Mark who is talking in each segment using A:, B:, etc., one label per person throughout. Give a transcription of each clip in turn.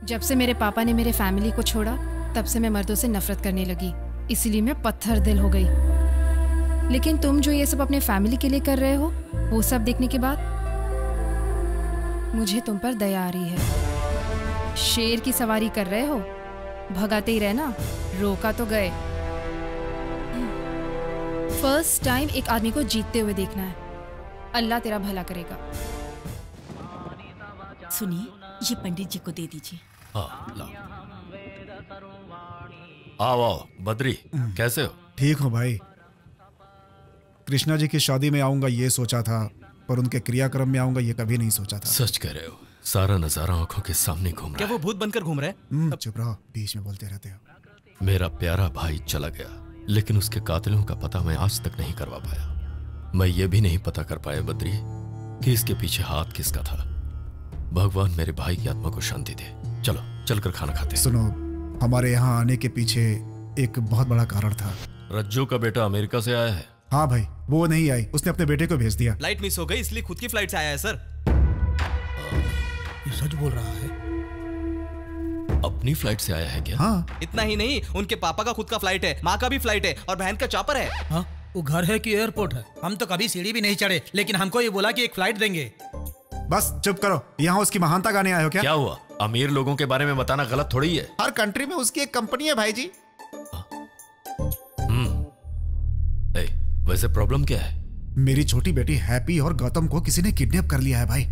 A: जब से मेरे पापा ने मेरे फैमिली को छोड़ा तब से मैं मर्दों से नफरत करने लगी, इसीलिए मैं पत्थर दिल हो गई। लेकिन तुम जो ये सब अपने फैमिली के लिए कर रहे हो, वो सब देखने के बाद मुझे तुम पर दया आ रही है। शेर की सवारी कर रहे हो, भगाते ही रहना, रोका तो गए। फर्स्ट टाइम एक आदमी को जीतते हुए देखना है। अल्लाह तेरा भला करेगा।
B: सुनिए, ये पंडित जी को दे दीजिए।
C: आओ आओ बद्री, कैसे हो?
D: ठीक हो भाई। कृष्णा जी की शादी में आऊंगा ये सोचा था, पर उनके क्रियाक्रम में आऊंगा ये कभी नहीं सोचा था।
C: सच कह रहे हो, सारा नजारा आंखों के सामने घूम रहा है।
E: क्या वो भूत बनकर घूम रहे हैं?
D: चुप रहो, बीच में बोलते रहते हो।
C: मेरा प्यारा भाई चला गया, लेकिन उसके कातिलों का पता मैं आज तक नहीं करवा पाया। मैं ये भी नहीं पता कर पाया बद्री कि इसके पीछे हाथ किसका था। भगवान मेरे भाई की आत्मा को शांति दे। चलो चलकर खाना खाते हैं।
D: सुनो, हमारे यहाँ आने के पीछे एक बहुत बड़ा कारण था।
C: रज्जू का बेटा अमेरिका से आया है।
D: हाँ भाई, वो नहीं आई, उसने अपने बेटे को भेज दिया।
E: फ्लाइट मिस हो गई इसलिए खुद की फ्लाइट से आया है सर।
F: ये सच बोल रहा है?
C: अपनी फ्लाइट से आया है क्या?
D: हाँ।
E: इतना ही नहीं, उनके पापा का खुद का फ्लाइट है, माँ का भी फ्लाइट है और बहन का चॉपर है।
F: हाँ, वो घर है कि एयरपोर्ट है? हम तो कभी सीढ़ी भी नहीं चढ़े, लेकिन हमको ये बोला कि एक फ्लाइट देंगे।
D: बस चुप करो, यहाँ उसकी महानता गाने आए हो क्या?
C: क्या हुआ? अमीर लोगों के बारे में बताना गलत थोड़ी है।
D: हर कंट्री में उसकी एक कंपनी है भाई जी।
C: वैसे प्रॉब्लम क्या है?
D: मेरी छोटी बेटी हैप्पी और गौतम को किसी ने किडनैप कर लिया है भाई।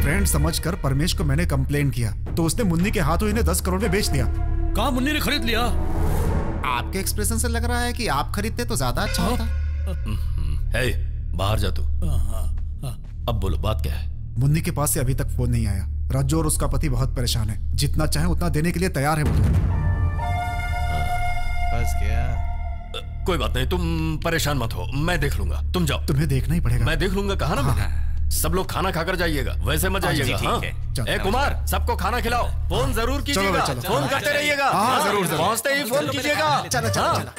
D: फ्रेंड समझकर परमेश को मैंने कंप्लेन किया तो उसने मुन्नी के हाथों इन्हें 10 करोड़ में बेच दिया।
F: कहाँ मुन्नी ने खरीद लिया?
D: आपके एक्सप्रेशन से लग रहा है कि आप खरीदते तो ज्यादा अच्छा होता।
C: बाहर जा तू। अब बोलो, बात क्या है?
D: मुन्नी के पास से अभी तक फोन नहीं आया। रज्जू और उसका पति बहुत परेशान है, जितना चाहे उतना देने के लिए तैयार है वो।
E: बस क्या?
C: कोई बात नहीं, तुम परेशान मत हो, मैं देख लूंगा। तुम जाओ।
D: तुम्हें देखना ही पड़ेगा।
C: मैं देख लूंगा, कहा ना मैंने। सब लोग खाना खाकर जाइएगा, वैसे मत जाइएगा। हाँ? ए कुमार, सबको खाना खिलाओ। फोन जरूर कीजिएगा, फोन करते रहिएगा।
D: जरूर
C: पहुंचते ही फोन कीजिएगा।
D: चलो चलो चलो।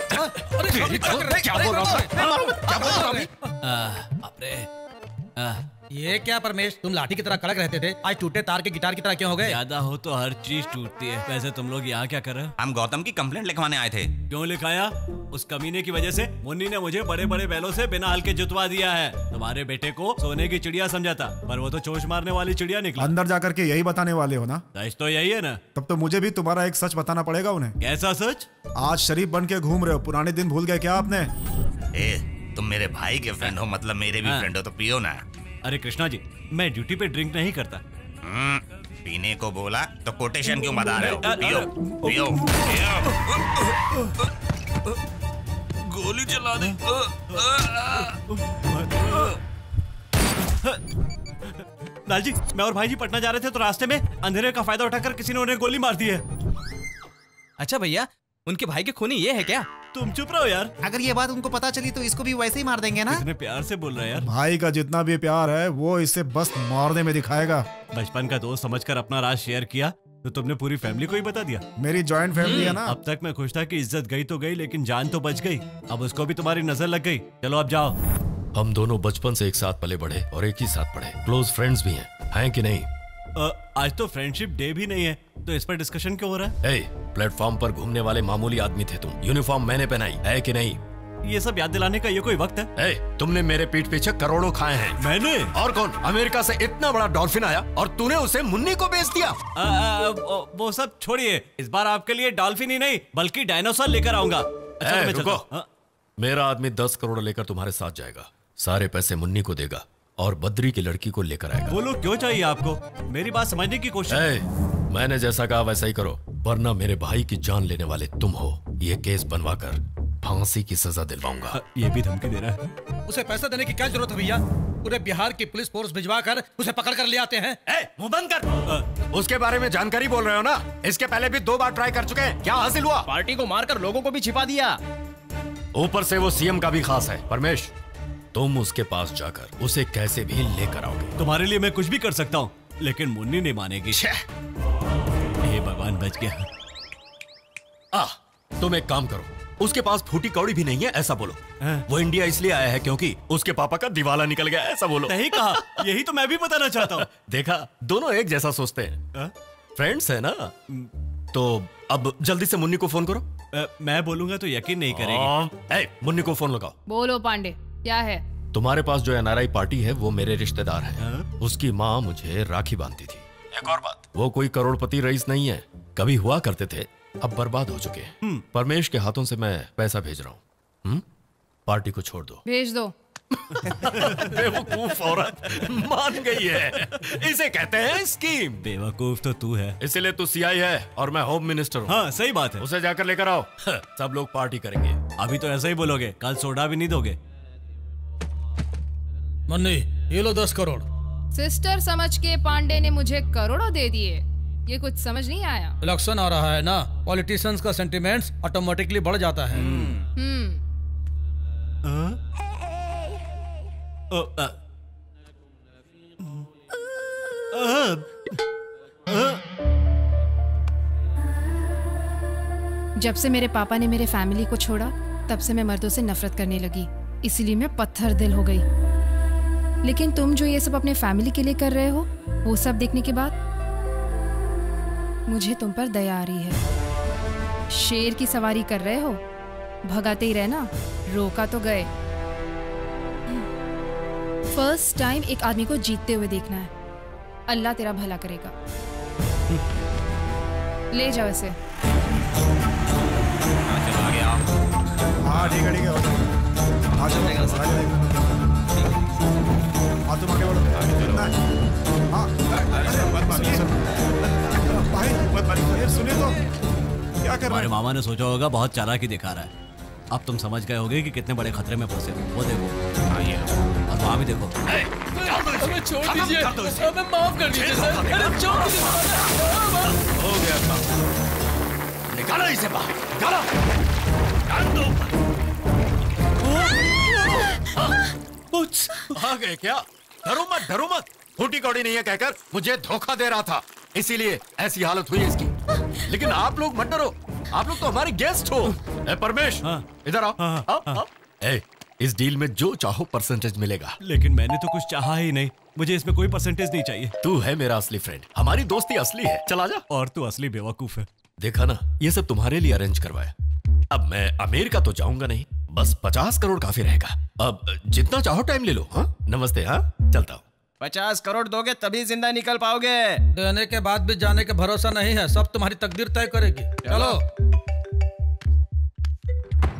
C: क्या बोल रहा
F: था? ये क्या परमेश, तुम लाठी की तरह कड़क रहते थे, आज टूटे तार के गिटार की तरह क्यों हो गए?
G: ज्यादा हो तो हर चीज टूटती है। वैसे तुम लोग यहाँ क्या कर रहे हो?
H: हम गौतम की कंप्लेंट लिखवाने आए थे।
G: क्यों लिखाया? उस कमीने की वजह से मुन्नी ने मुझे बड़े बड़े बैलों से बिना हल के जुतवा दिया है। तुम्हारे बेटे को सोने की चिड़िया समझा था, पर वो तो चोंच मारने वाली चिड़िया निकली।
D: अंदर जाकर के यही बताने वाले हो ना?
G: सच तो यही है ना?
D: तब तो मुझे भी तुम्हारा एक सच बताना पड़ेगा उन्हें।
G: कैसा सच?
D: आज शरीफ बन के घूम रहे हो, पुराने दिन भूल गए क्या आपने?
H: तुम मेरे भाई के फ्रेंड हो, मतलब मेरे भी फ्रेंड हो, तो पियो ना।
G: अरे कृष्णा जी, मैं ड्यूटी पे ड्रिंक नहीं करता।
H: पीने को बोला तो कोटेशन क्यों बता रहे हो? पियो पियो पियो। गोली चला दे।
G: लाल जी, मैं और भाई जी पटना जा रहे थे तो रास्ते में अंधेरे का फायदा उठाकर किसी ने उन्हें गोली मार दी है।
E: अच्छा भैया, उनके भाई के खूनी ये है क्या?
G: तुम चुप रहो यार।
D: अगर ये बात उनको पता चली तो इसको भी वैसे ही मार देंगे ना?
G: इतने प्यार से बोल रहा है यार।
D: भाई का जितना भी प्यार है वो इसे बस मारने में दिखाएगा।
G: बचपन का दोस्त समझकर अपना राज शेयर किया तो तुमने पूरी फैमिली को ही बता दिया।
D: मेरी जॉइंट फैमिली है ना।
G: अब तक मैं खुश था कि इज्जत गई तो गई, लेकिन जान तो बच गई। अब उसको भी तुम्हारी नजर लग गई। चलो अब जाओ।
C: हम दोनों बचपन से एक साथ पले बढ़े और एक ही साथ पढ़े, क्लोज फ्रेंड्स भी हैं कि नहीं?
G: आज तो फ्रेंडशिप डे भी नहीं है, तो इस पर डिस्कशन क्यों हो रहा है?
C: प्लेटफॉर्म पर घूमने वाले मामूली आदमी थे तुम, यूनिफॉर्म मैंने पहनाई है कि नहीं?
G: ये सब याद दिलाने का ये कोई वक्त है?
C: तुमने मेरे पीठ पीछे करोड़ों खाए हैं।
G: मैंने?
C: और कौन? अमेरिका से इतना बड़ा डॉल्फिन आया और तूने उसे मुन्नी को बेच दिया।
G: वो सब छोड़िए, इस बार आपके लिए डॉल्फिन ही नहीं बल्कि डायनासोर लेकर आऊंगा। अच्छा मैं चलता।
C: मेरा आदमी 10 करोड़ लेकर तुम्हारे साथ जाएगा, सारे पैसे मुन्नी को देगा और बद्री की लड़की को लेकर आएगा।
G: बोलो क्यों चाहिए आपको? मेरी बात समझने की कोशिश।
C: मैंने जैसा कहा वैसा ही करो, वरना मेरे भाई की जान लेने वाले तुम हो। ये केस बनवाकर फांसी की सजा दिलवाऊंगा।
G: ये भी धमकी दे रहा है।
F: उसे पैसा देने की क्या जरूरत है भैया? पूरे बिहार की पुलिस फोर्स भिजवा कर उसे पकड़ कर ले आते हैं।
C: मुंह बंद कर। उसके बारे में जानकारी बोल रहे हो ना? इसके पहले भी 2 बार ट्राई कर चुके हैं, क्या हासिल हुआ?
E: पार्टी को मारकर लोगों को भी छिपा दिया।
C: ऊपर से वो सीएम का भी खास है। परमेश, तुम उसके पास जाकर उसे कैसे भी लेकर आओगे।
G: तुम्हारे लिए मैं कुछ भी कर सकता हूँ, लेकिन मुन्नी नहीं मानेगी। ये भगवान बच गया।
C: तुम एक काम करो, उसके पास फूटी कौड़ी भी नहीं है ऐसा बोलो। वो इंडिया इसलिए आया है क्योंकि उसके पापा का दिवाला निकल गया ऐसा बोलो।
G: सही कहा, यही तो मैं भी बताना चाहता हूँ।
C: देखा, दोनों एक जैसा सोचते हैं, फ्रेंड्स है ना। तो अब जल्दी से मुन्नी को फोन करो।
G: मैं बोलूंगा तो यकीन नहीं करेगी।
C: मुन्नी को फोन लगाओ।
A: बोलो पांडे, क्या है?
C: तुम्हारे पास जो एनआरआई पार्टी है वो मेरे रिश्तेदार है। उसकी माँ मुझे राखी बांधती थी। एक और बात, वो कोई करोड़पति रईस नहीं है, कभी हुआ करते थे, अब बर्बाद हो चुके हैं। परमेश के हाथों से मैं पैसा भेज रहा हूँ। पार्टी को छोड़ दो।
A: भेज दो।
C: बेवकूफ औरत मान गई है, इसे कहते हैं स्कीम।
G: बेवकूफ तो तू है,
C: इसीलिए तू सीआई है और मैं होम मिनिस्टर हूँ।
G: हाँ सही बात है।
C: उसे जाकर लेकर आओ, सब लोग पार्टी करेंगे।
G: अभी तो ऐसा ही बोलोगे, कल सोडा भी नहीं दोगे।
F: मन्नी, ये लो 10 करोड़।
A: सिस्टर समझ के पांडे ने मुझे करोड़ों दे दिए, ये कुछ समझ नहीं आया।
F: इलेक्शन आ रहा है ना, पॉलिटिशियंस का सेंटिमेंट्स ऑटोमेटिकली बढ़ जाता है।
A: जब से मेरे पापा ने मेरे फैमिली को छोड़ा, तब से मैं मर्दों से नफरत करने लगी, इसीलिए मैं पत्थर दिल हो गई। लेकिन तुम जो ये सब अपने फैमिली के लिए कर रहे हो, वो सब देखने के बाद मुझे तुम पर दया आ रही है। शेर की सवारी कर रहे हो, भगाते ही रहना, रोका तो गए। फर्स्ट टाइम एक आदमी को जीतते हुए देखना है। अल्लाह तेरा भला करेगा। ले जाओ इसे।
D: हाँ ठीक है ठीक है, आ जाएगा। हाँ तुम आगे बढ़ो। हाँ सुनिए तो क्या कर रहे
G: हमारे मामा ने सोचा होगा बहुत चालाकी दिखा रहा है। अब तुम समझ गए होगे कि कितने बड़े खतरे में फंसे। वो देखो, और वहाँ भी देखो।
F: हमें छोड़ दीजिए, हमें माफ कर दीजिए सर। अरे छोड़ दीजिए।
C: हो गया काम, निकालो इसे बाहर, निकालो। आ गए क्या? डरो मत, डरो मत। फूटी कौड़ी नहीं है कहकर मुझे धोखा दे रहा था, इसीलिए ऐसी हालत हुई इसकी। लेकिन आप लोग मत डरो, आप लोग तो हमारे गेस्ट हो। ए परमेश, इधर आओ। ए, इस डील में जो चाहो परसेंटेज मिलेगा।
G: लेकिन मैंने तो कुछ चाहा ही नहीं, मुझे इसमें कोई परसेंटेज नहीं चाहिए।
C: तू है मेरा असली फ्रेंड, हमारी दोस्ती असली है। चला जा।
G: और तू असली बेवकूफ है।
C: देखा ना, ये सब तुम्हारे लिए अरेंज करवाया। अब मैं अमेरिका तो जाऊंगा नहीं, बस 50 करोड़ काफी रहेगा। अब जितना चाहो टाइम ले लो। हाँ नमस्ते, हाँ चलता हूँ।
E: 50 करोड़ दोगे तभी जिंदा निकल पाओगे।
F: देने के बाद भी जाने का भरोसा नहीं है, सब तुम्हारी तकदीर तय करेगी। चलो।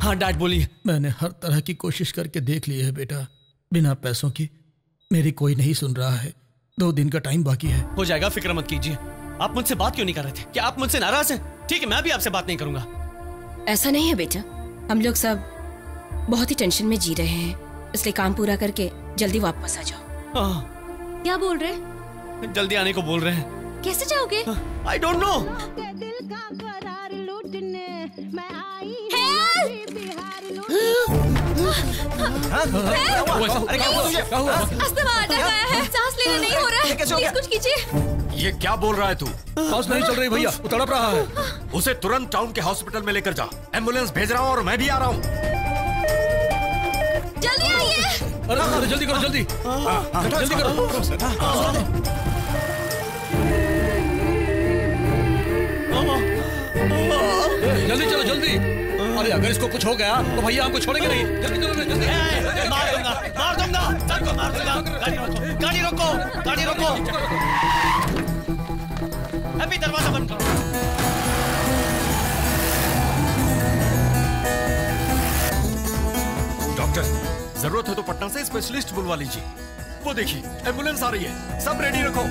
E: हाँ डैड बोलिए।
F: मैंने हर तरह की कोशिश करके देख ली है बेटा, बिना पैसों की मेरी कोई नहीं सुन रहा है। 2 दिन का टाइम बाकी है।
E: हो जाएगा, फिक्र मत कीजिए। आप मुझसे बात क्यों नहीं कर रहे थे? क्या आप मुझसे नाराज हैं? ठीक है, मैं भी आपसे बात नहीं करूंगा।
I: ऐसा नहीं है बेटा, हम लोग सब बहुत ही टेंशन में जी रहे हैं, इसलिए काम पूरा करके जल्दी वापस आ जाओ। क्या बोल रहे हैं?
E: जल्दी आने को बोल रहे हैं।
I: कैसे जाओगे?
E: I don't know.
I: सांस लेने नहीं हो रहा है, प्लीज कुछ कीजिए।
C: ये क्या बोल रहा है तू?
F: सांस नहीं चल रही भैया, वो तड़प रहा है।
C: उसे तुरंत टाउन के हॉस्पिटल में लेकर जा। एम्बुलेंस भेज रहा हूँ और मैं भी आ रहा हूँ।
I: जल्दी आइए।
F: अरे जल्दी करो, जल्दी जल्दी करो। जल्दी चलो, जल्दी। अरे अगर इसको कुछ हो गया तो भैया हमको छोड़ेंगे नहीं। जल्दी चलो, जल्दी।
E: मार दूंगा, मार दूंगा, सबको मार दूंगा। गाड़ी रोको, गाड़ी रोको। अभी दरवाजा बंद करो।
C: डॉक्टर, जरूरत है तो पटना से स्पेशलिस्ट बुलवा लीजिए। वो देखिए एम्बुलेंस आ रही है, सब रेडी रखो।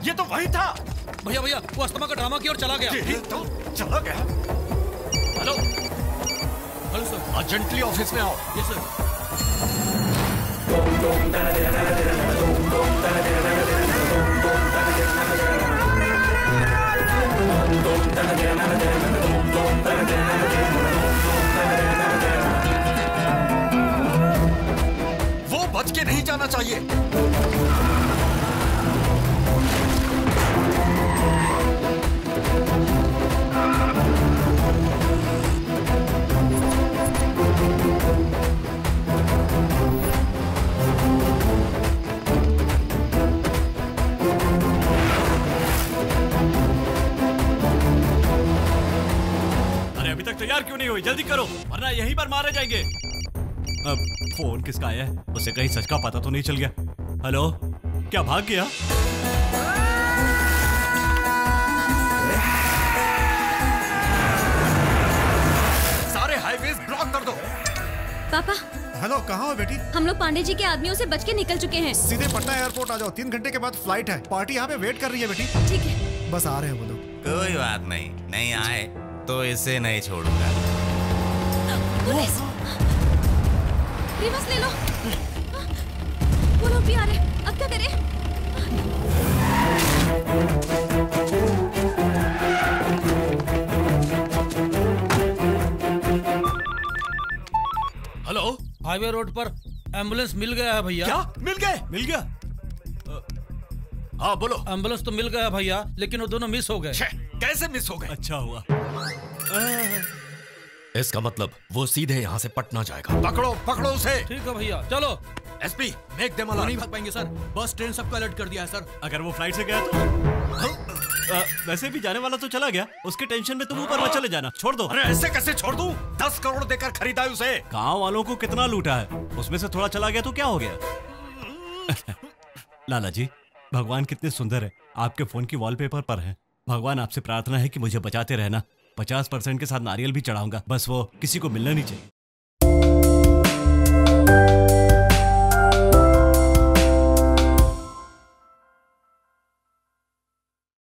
C: ये तो वही था।
F: भैया भैया, वो अस्थमा का ड्रामा की ओर चला गया।
C: तो चला गया। Hello hello sir, urgently office में आओ।
F: Yes sir.
C: वो बच के नहीं जाना चाहिए।
G: कोई जल्दी करो वरना यहीं पर मारे जाएंगे। अब फोन किसका आया है? उसे कहीं सच का पता तो नहीं चल गया? हेलो, क्या भाग गया?
J: सारे हाईवेज ब्लॉक कर दो।
K: पापा।
D: हेलो, कहाँ हो बेटी?
K: हम लोग पांडे जी के आदमियों से बच के निकल चुके हैं।
D: सीधे पटना एयरपोर्ट आ जाओ, 3 घंटे के बाद फ्लाइट है। पार्टी यहाँ पे वेट कर रही है बेटी।
K: ठीक है।
D: बस आ रहे हैं वो लोग।
H: कोई बात नहीं, नहीं आए तो इसे नहीं छोड़ूंगा।
K: पुलिस, रिवर्स ले लो। वो लोग भी आ रहे हैं, अब क्या करें?
F: हेलो, हाईवे रोड पर एम्बुलेंस मिल गया है भैया।
G: क्या मिल गए? मिल गया? हाँ बोलो।
F: एम्बुलेंस तो मिल गया भैया, लेकिन वो दोनों मिस हो गए।
J: कैसे मिस हो गए?
G: अच्छा हुआ।
C: इसका मतलब वो सीधे यहाँ से पटना जाएगा।
J: पकड़ो पकड़ो उसे।
F: ठीक है भैया, चलो।
J: SP, make them alert.
E: नहीं भाग पाएंगे सर, बस ट्रेन सबका अलर्ट कर दिया है सर।
G: अगर वो फ्लाइट से गया तो वैसे भी जाने वाला तो चला गया, उसके टेंशन में तुम ऊपर मत चले जाना, छोड़ दो।
J: अरे ऐसे कैसे छोड़ दूं? 10 करोड़ देकर खरीदा है उसे।
G: गांव वालों को कितना लूटा है, उसमें से थोड़ा चला गया तो क्या हो गया? लाला जी, भगवान कितने सुंदर है, आपके फोन की वॉलपेपर पर है। भगवान आपसे प्रार्थना है कि मुझे बचाते रहना। 50% के साथ नारियल भी चढ़ाऊंगा, बस वो किसी को मिलना नहीं चाहिए।